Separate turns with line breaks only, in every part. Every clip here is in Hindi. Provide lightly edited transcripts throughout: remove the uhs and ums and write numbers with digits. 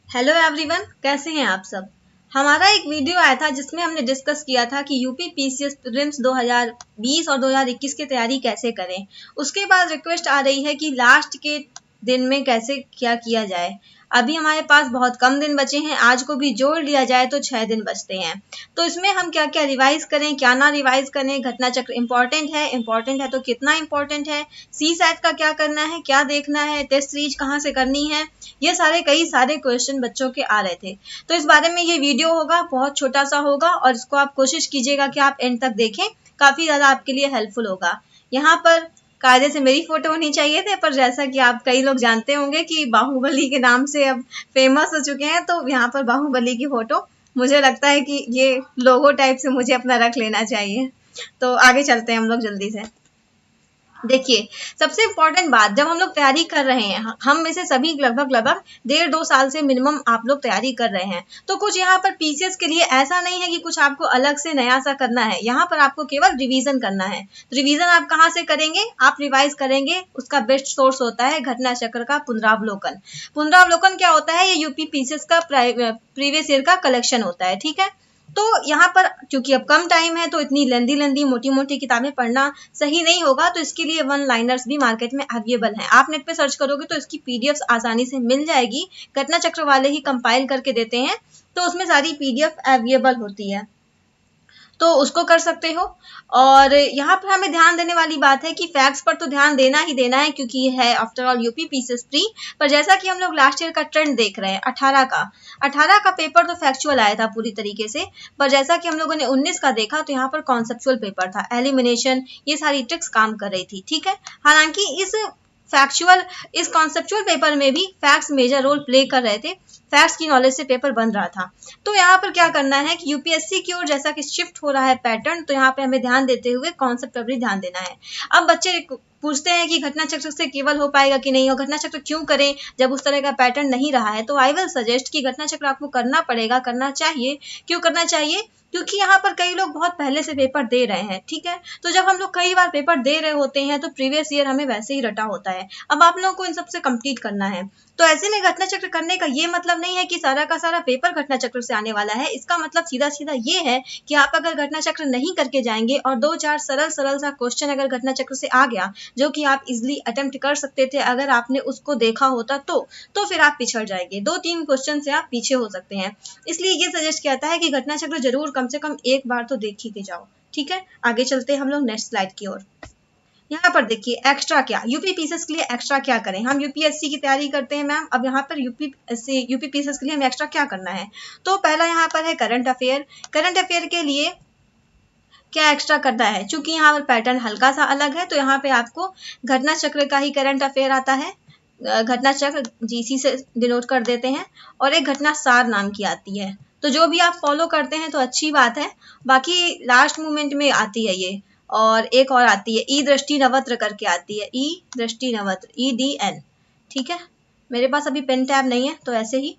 हेलो एवरीवन, कैसे हैं आप सब। हमारा एक वीडियो आया था जिसमें हमने डिस्कस किया था कि यूपी पीसीएस प्रीलिम्स 2020 और 2021 की तैयारी कैसे करें। उसके बाद रिक्वेस्ट आ रही है कि लास्ट के दिन में कैसे क्या किया जाए। अभी हमारे पास बहुत कम दिन बचे हैं, आज को भी जोड़ लिया जाए तो 6 दिन बचते हैं। तो इसमें हम क्या क्या रिवाइज करें, क्या ना रिवाइज करें। घटना चक्र इम्पोर्टेंट है तो कितना इम्पोर्टेंट है, सी सैट का क्या करना है, क्या देखना है, टेस्ट सीरीज कहाँ से करनी है, ये कई सारे क्वेश्चन बच्चों के आ रहे थे। तो इस बारे में ये वीडियो होगा, बहुत छोटा सा होगा और इसको आप कोशिश कीजिएगा कि आप एंड तक देखें, काफी ज्यादा आपके लिए हेल्पफुल होगा। यहाँ पर कायदे से मेरी फोटो होनी चाहिए थे, पर जैसा कि आप कई लोग जानते होंगे कि बाहुबली के नाम से अब फेमस हो चुके हैं, तो यहाँ पर बाहुबली की फोटो मुझे लगता है कि ये लोगो टाइप से मुझे अपना रख लेना चाहिए। तो आगे चलते हैं हम लोग जल्दी से। देखिए, सबसे इम्पोर्टेंट बात, जब हम लोग तैयारी कर रहे हैं, हम में से सभी लगभग लगभग 1.5-2 साल से मिनिमम आप लोग तैयारी कर रहे हैं, तो कुछ यहाँ पर पीसीएस के लिए ऐसा नहीं है कि कुछ आपको अलग से नया सा करना है। यहाँ पर आपको केवल रिवीजन करना है। तो रिवीजन आप कहाँ से करेंगे, आप रिवाइज करेंगे, उसका बेस्ट सोर्स होता है घटना चक्र का पुनरावलोकन। पुनरावलोकन क्या होता है, ये यूपी पीसीएस का प्रीवियस ईयर का कलेक्शन होता है, ठीक है। तो यहाँ पर क्योंकि अब कम टाइम है, तो इतनी लेंदी मोटी मोटी किताबें पढ़ना सही नहीं होगा, तो इसके लिए वन लाइनर्स भी मार्केट में अवेलेबल हैं। आप नेट पे सर्च करोगे तो इसकी पीडीएफ आसानी से मिल जाएगी। घटना चक्र वाले ही कंपाइल करके देते हैं, तो उसमें सारी पीडीएफ अवेलेबल होती है, तो उसको कर सकते हो। और यहाँ पर हमें ध्यान देने वाली बात है कि फैक्ट्स पर तो ध्यान देना ही देना है, क्योंकि ये है after all UP PCS pre. पर जैसा कि हम लोग लास्ट ईयर का ट्रेंड देख रहे हैं, 18 का पेपर तो फैक्चुअल आया था पूरी तरीके से, पर जैसा कि हम लोगों ने 19 का देखा तो यहाँ पर कॉन्सेप्चुअल पेपर था, एलिमिनेशन, ये सारी ट्रिक्स काम कर रही थी, ठीक है। हालांकि इस कॉन्सेप्चुअल पेपर में भी फैक्ट्स मेजर रोल प्ले कर रहे थे, फैक्ट्स की नॉलेज से पेपर बन रहा था। तो यहाँ पर क्या करना है कि यूपीएससी की ओर जैसा कि शिफ्ट हो रहा है पैटर्न, तो यहाँ पे हमें ध्यान देते हुए कॉन्सेप्ट पर भी ध्यान देना है। अब बच्चे पूछते हैं कि घटना चक्र से केवल हो पाएगा कि नहीं, और घटना चक्र क्यों करें जब उस तरह का पैटर्न नहीं रहा है। तो आई विल सजेस्ट कि घटना चक्र आपको करना पड़ेगा, करना चाहिए। क्यों करना चाहिए, क्योंकि यहाँ पर कई लोग बहुत पहले से पेपर दे रहे हैं, ठीक है। तो जब हम लोग कई बार पेपर दे रहे होते हैं तो प्रीवियस ईयर हमें वैसे ही रटा होता है। अब आप लोगों को इन सबसे कंप्लीट करना है। तो ऐसे में घटना चक्र करने का ये मतलब नहीं है कि सारा का सारा पेपर घटना चक्र से आने वाला है। इसका मतलब सीधा सीधा ये है कि आप अगर घटना चक्र नहीं करके जाएंगे और 2-4 सरल सरल सा क्वेश्चन अगर घटना चक्र से आ गया, जो कि आप इजिली अटेम्प्ट कर सकते थे अगर आपने उसको देखा होता, तो फिर आप पिछड़ जाएंगे। 2-3 क्वेश्चन से आप पीछे हो सकते हैं। इसलिए ये सजेस्ट किया है कि घटना चक्र जरूर कम से कम एक बार तो देख ही के जाओ, ठीक है। आगे चलते हैं हम लोग नेक्स्ट स्लाइड की ओर। यहाँ पर देखिए एक्स्ट्रा क्या, यूपी पीसीएस के लिए एक्स्ट्रा क्या करें। हम यूपीएससी की तैयारी करते हैं मैम, अब यहाँ पर यूपी पीसीएस के लिए हमें एक्स्ट्रा क्या करना है। तो पहला यहाँ पर है करंट अफेयर। करंट अफेयर के लिए क्या एक्स्ट्रा करना है, चूंकि यहाँ पर पैटर्न हल्का सा अलग है, तो यहाँ पे आपको घटना चक्र का ही करंट अफेयर आता है। घटना चक्र जीसी से डिनोट कर देते हैं, और एक घटना सार नाम की आती है। तो जो भी आप फॉलो करते हैं तो अच्छी बात है, बाकी लास्ट मोमेंट में आती है ये। और एक और आती है ई दृष्टि नवत्र करके आती है, ई दृष्टि नवत्र, EDN, ठीक है। मेरे पास अभी पेन टैब नहीं है तो ऐसे ही।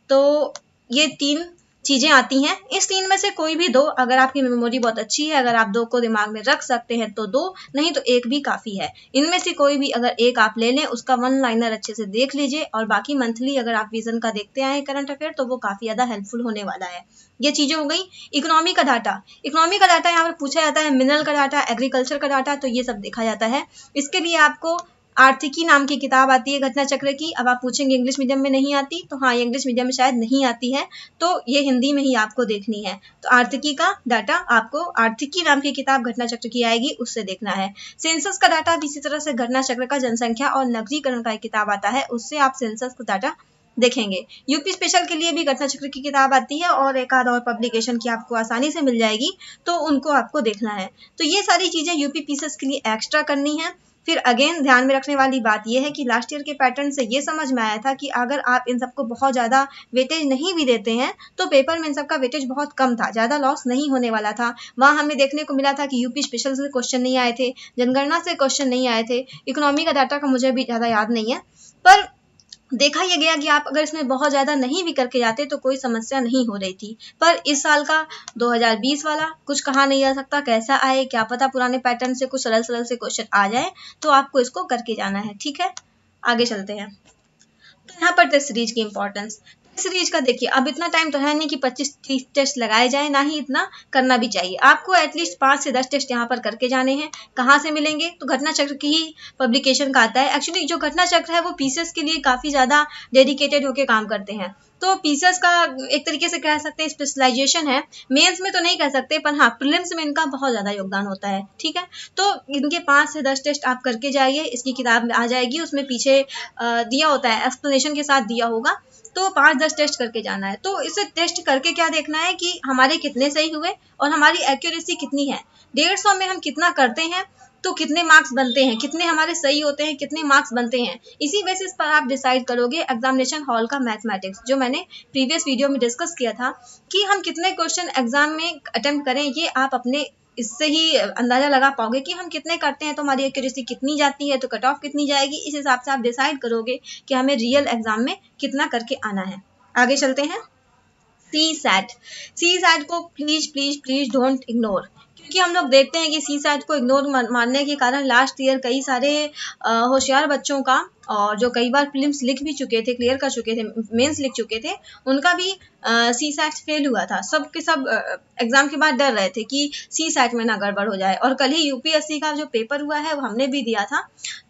तो ये 3 चीजें आती हैं। इस 3 में से कोई भी 2, अगर आपकी मेमोरी बहुत अच्छी है, अगर आप 2 को दिमाग में रख सकते हैं तो 2, नहीं तो 1 भी काफी है। इनमें से कोई भी अगर 1 आप ले लें, उसका वन लाइनर अच्छे से देख लीजिए, और बाकी मंथली अगर आप विजन का देखते आए करंट अफेयर, तो वो काफी ज्यादा हेल्पफुल होने वाला है। ये चीजें हो गई। इकोनॉमी का डाटा, यहाँ पर पूछा जाता है, मिनरल का डाटा, एग्रीकल्चर का डाटा, तो ये सब देखा जाता है। इसके लिए आपको आर्थिकी नाम की किताब आती है घटना चक्र की। अब आप पूछेंगे इंग्लिश मीडियम में नहीं आती, तो हाँ, इंग्लिश मीडियम में शायद नहीं आती है, तो ये हिंदी में ही आपको देखनी है। तो आर्थिकी का डाटा आपको आर्थिकी नाम की किताब घटना चक्र की आएगी, उससे देखना है। सेंसस का डाटा भी इसी तरह से घटना चक्र का जनसंख्या और नगरीकरण का एक किताब आता है, उससे आप सेंसस का डाटा देखेंगे। यूपी स्पेशल के लिए भी घटना चक्र की किताब आती है, और एक आध और पब्लिकेशन की आपको आसानी से मिल जाएगी, तो उनको आपको देखना है। तो ये सारी चीजें यूपी पीसीएस के लिए एक्स्ट्रा करनी है। फिर अगेन ध्यान में रखने वाली बात यह है कि लास्ट ईयर के पैटर्न से ये समझ में आया था कि अगर आप इन सबको बहुत ज्यादा वेटेज नहीं भी देते हैं, तो पेपर में इन सबका वेटेज बहुत कम था, ज्यादा लॉस नहीं होने वाला था। वहां हमें देखने को मिला था कि यूपी स्पेशल से क्वेश्चन नहीं आए थे, जनगणना से क्वेश्चन नहीं आए थे, इकोनॉमी का डाटा का मुझे भी ज्यादा याद नहीं है। पर देखा यह गया कि आप अगर इसमें बहुत ज्यादा नहीं भी करके जाते तो कोई समस्या नहीं हो रही थी। पर इस साल का 2020 वाला कुछ कहा नहीं जा सकता कैसा आए, क्या पता पुराने पैटर्न से कुछ सरल सरल से क्वेश्चन आ जाए, तो आपको इसको करके जाना है, ठीक है। आगे चलते हैं। तो यहाँ पर टेस्ट सीरीज की इंपॉर्टेंस, सीरीज का देखिए, अब इतना टाइम तो है नहीं कि 25-30 टेस्ट लगाए जाए, ना ही इतना करना भी चाहिए। आपको एटलीस्ट 5 से 10 टेस्ट यहाँ पर करके जाने हैं। कहाँ से मिलेंगे? तो घटना चक्र की ही पब्लिकेशन का आता है। एक्चुअली जो घटना चक्र है वो पीसीएस के लिए काफ़ी ज़्यादा डेडिकेटेड होकर काम करते हैं। तो पीसीएस का एक तरीके से कह सकते हैं स्पेशलाइजेशन है। मेंस में तो नहीं कह सकते, पर हाँ प्रीलिम्स में इनका बहुत ज़्यादा योगदान होता है। ठीक है, तो इनके 5 से 10 टेस्ट आप करके जाइए। इसकी किताब आ जाएगी, उसमें पीछे दिया होता है, एक्सप्लेनेशन के साथ दिया होगा। तो 5-10 टेस्ट करके जाना है। तो इसे टेस्ट करके क्या देखना है कि हमारे कितने सही हुए और हमारी एक्यूरेसी कितनी है। 150 में हम कितना करते हैं तो कितने मार्क्स बनते हैं, कितने हमारे सही होते हैं, कितने मार्क्स बनते हैं। इसी बेसिस पर आप डिसाइड करोगे एग्जामिनेशन हॉल का मैथमेटिक्स, जो मैंने प्रीवियस वीडियो में डिस्कस किया था कि हम कितने क्वेश्चन एग्जाम में अटेम्प्ट करें। ये आप अपने इससे ही अंदाजा लगा पाओगे कि हम कितने करते हैं तो हमारी एक्यूरेसी कितनी जाती है, तो कट ऑफ कितनी जाएगी। इस हिसाब से आप डिसाइड करोगे कि हमें रियल एग्जाम में कितना करके आना है। आगे चलते हैं। सी सैट, सी सैट को please please please don't ignore, क्योंकि हम लोग देखते हैं कि सी सैट को इग्नोर मानने के कारण लास्ट ईयर कई सारे होशियार बच्चों का, और जो कई बार फिल्म्स लिख भी चुके थे, क्लियर कर चुके थे, मेंस लिख चुके थे, उनका भी सी सैट फेल हुआ था। सब के सब एग्जाम के बाद डर रहे थे कि सी सैट में ना गड़बड़ हो जाए। और कल ही यूपीएससी का जो पेपर हुआ है वो हमने भी दिया था,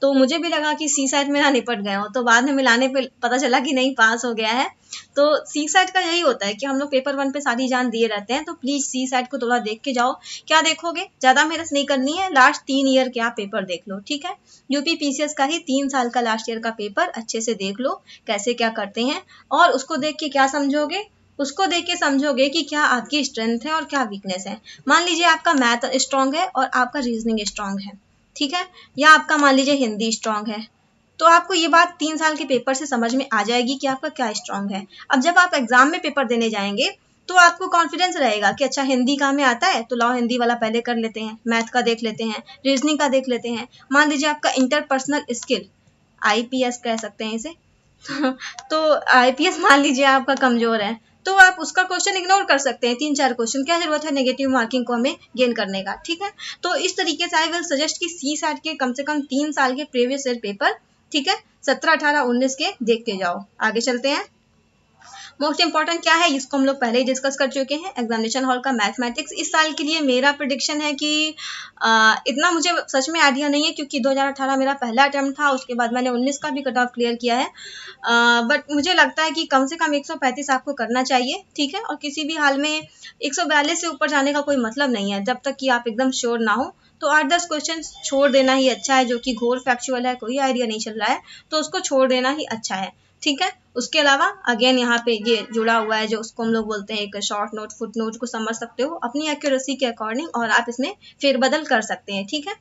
तो मुझे भी लगा कि सी सैट में ना निपट गए हो, तो बाद में मिलाने पे पता चला कि नहीं, पास हो गया है। तो सी सैट का यही होता है कि हम लोग पेपर 1 पे सारी जान दिए रहते हैं। तो प्लीज सी सैट को थोड़ा देख के जाओ। क्या देखोगे? ज्यादा मेहनत नहीं करनी है, लास्ट 3 ईयर के आप पेपर देख लो। ठीक है, यूपी पीसीएस का ही 3 साल का लास्ट ईयर का पेपर अच्छे से देख लो, कैसे क्या करते हैं। और उसको देख के क्या समझोगे? उसको देख के समझोगे कि क्या आपकी स्ट्रेंथ है और क्या वीकनेस है। मान लीजिए आपका मैथ स्ट्रांग है और आपका रीजनिंग स्ट्रांग है, ठीक है, या आपका मान लीजिए हिंदी स्ट्रांग है, तो आपको ये बात 3 साल के पेपर से समझ में आ जाएगी कि आपका क्या स्ट्रांग है। अब जब आप एग्जाम में पेपर देने जाएंगे तो आपको कॉन्फिडेंस रहेगा कि अच्छा हिंदी का हमें आता है, तो लाओ हिंदी वाला पहले कर लेते हैं, मैथ का देख लेते हैं, रीजनिंग का देख लेते हैं। मान लीजिए आपका इंटरपर्सनल स्किल, आईपीएस कह सकते हैं इसे तो आईपीएस मान लीजिए आपका कमजोर है, तो आप उसका क्वेश्चन इग्नोर कर सकते हैं। 3-4 क्वेश्चन, क्या जरूरत है नेगेटिव मार्किंग को हमें गेन करने का। ठीक है, तो इस तरीके से आई विल सजेस्ट कि सी सैट के कम से कम 3 साल के प्रीवियस ईयर पेपर, ठीक है, 17, 18, 19 के देख के जाओ। आगे चलते हैं। मोस्ट इंपॉर्टेंट क्या है, इसको हम लोग पहले ही डिस्कस कर चुके हैं, एग्जामिनेशन हॉल का मैथमेटिक्स। इस साल के लिए मेरा प्रिडिक्शन है कि इतना मुझे सच में आइडिया नहीं है, क्योंकि 2018 मेरा पहला अटेम्प्ट था, उसके बाद मैंने 19 का भी कट ऑफ क्लियर किया है। बट मुझे लगता है कि कम से कम 135 आपको करना चाहिए। ठीक है, और किसी भी हाल में 142 से ऊपर जाने का कोई मतलब नहीं है, जब तक कि आप एकदम श्योर ना हो। तो 8-10 क्वेश्चन छोड़ देना ही अच्छा है, जो कि घोर फैक्चुअल है, कोई आइडिया नहीं चल रहा है, तो उसको छोड़ देना ही अच्छा है। ठीक है, उसके अलावा अगेन यहाँ पे ये जुड़ा हुआ है, जो उसको हम लोग बोलते हैं एक शॉर्ट नोट, फुट नोट को समझ सकते हो अपनी एक्यूरेसी के अकॉर्डिंग, और आप इसमें फेरबदल कर सकते हैं। ठीक है,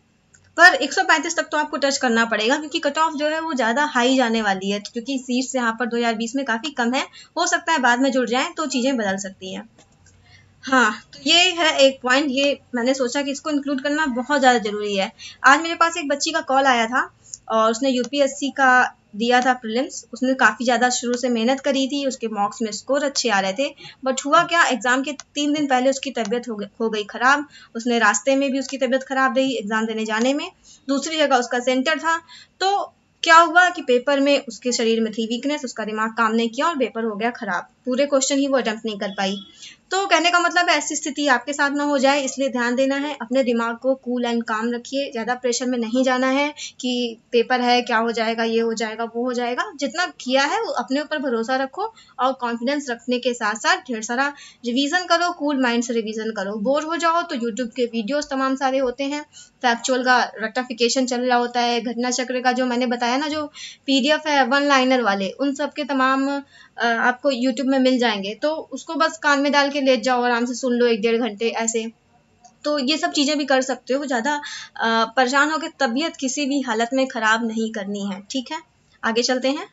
पर 135 तक तो आपको टच करना पड़ेगा, क्योंकि कट ऑफ जो है वो ज़्यादा हाई जाने वाली है, क्योंकि सीट्स यहाँ पर 2020 में काफ़ी कम है। हो सकता है बाद में जुड़ जाए तो चीज़ें बदल सकती हैं। हाँ, तो ये है एक पॉइंट, ये मैंने सोचा कि इसको इंक्लूड करना बहुत ज़्यादा ज़रूरी है। आज मेरे पास एक बच्ची का कॉल आया था, और उसने यूपीएससी का दिया था प्रीलिम्स। उसने काफ़ी ज़्यादा शुरू से मेहनत करी थी, उसके मार्क्स में स्कोर अच्छे आ रहे थे, बट हुआ क्या, एग्ज़ाम के 3 दिन पहले उसकी तबीयत हो गई ख़राब। उसने रास्ते में भी उसकी तबीयत ख़राब रही एग्ज़ाम देने जाने में, दूसरी जगह उसका सेंटर था। तो क्या हुआ कि पेपर में उसके शरीर में थी वीकनेस, उसका दिमाग काम नहीं किया और पेपर हो गया ख़राब, पूरे क्वेश्चन ही वो अटेम्प्ट नहीं कर पाई। तो कहने का मतलब ऐसी स्थिति आपके साथ ना हो जाए, इसलिए ध्यान देना है, अपने दिमाग को कूल एंड काम रखिए, ज़्यादा प्रेशर में नहीं जाना है कि पेपर है, क्या हो जाएगा, ये हो जाएगा, वो हो जाएगा। जितना किया है वो अपने ऊपर भरोसा रखो, और कॉन्फिडेंस रखने के साथ साथ ढेर सारा रिवीजन करो, कूल माइंड से रिवीजन करो। बोर हो जाओ तो यूट्यूब के वीडियोस तमाम सारे होते हैं, फैक्चुअल का रेक्टिफिकेशन चल रहा होता है, घटना चक्र का जो मैंने बताया ना, जो पीडीएफ है 1 लाइनर वाले, उन सब के तमाम आपको यूट्यूब में मिल जाएंगे। तो उसको बस कान में डाल के लेट जाओ, आराम से सुन लो 1-1.5 घंटे ऐसे। तो ये सब चीज़ें भी कर सकते हो, ज़्यादा परेशान होकर तबीयत किसी भी हालत में ख़राब नहीं करनी है। ठीक है, आगे चलते हैं।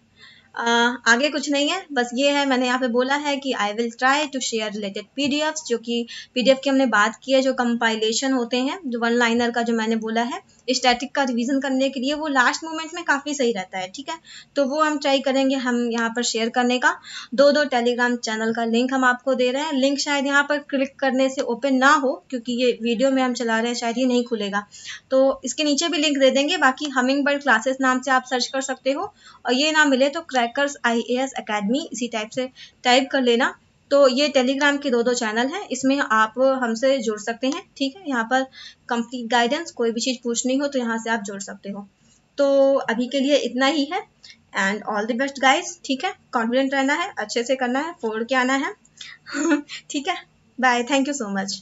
आगे कुछ नहीं है, बस ये है, मैंने यहाँ पे बोला है कि I will try to share related PDFs, जो कि पीडीएफ की हमने बात की है, जो कंपाइलेशन होते हैं, जो 1 लाइनर का जो मैंने बोला है, स्टैटिक का रिवीजन करने के लिए वो लास्ट मोमेंट में काफ़ी सही रहता है, ठीक है। तो वो हम ट्राई करेंगे हम यहाँ पर शेयर करने का। दो टेलीग्राम चैनल का लिंक हम आपको दे रहे हैं। लिंक शायद यहाँ पर क्लिक करने से ओपन ना हो, क्योंकि ये वीडियो में हम चला रहे हैं, शायद ये नहीं खुलेगा। तो इसके नीचे भी लिंक दे देंगे। बाकी हमिंगबर्ड क्लासेस नाम से आप सर्च कर सकते हो, और ये ना मिले तो क्रैकर्स IAS अकेडमी इसी टाइप से टाइप कर लेना। तो ये टेलीग्राम के दो चैनल हैं, इसमें आप हमसे जुड़ सकते हैं, ठीक है। यहाँ पर कंप्लीट गाइडेंस, कोई भी चीज़ पूछनी हो तो यहाँ से आप जुड़ सकते हो। तो अभी के लिए इतना ही है, and all the best guys, ठीक है। कॉन्फिडेंट रहना है, अच्छे से करना है, फोड़ के आना है। ठीक है, bye, thank you so much.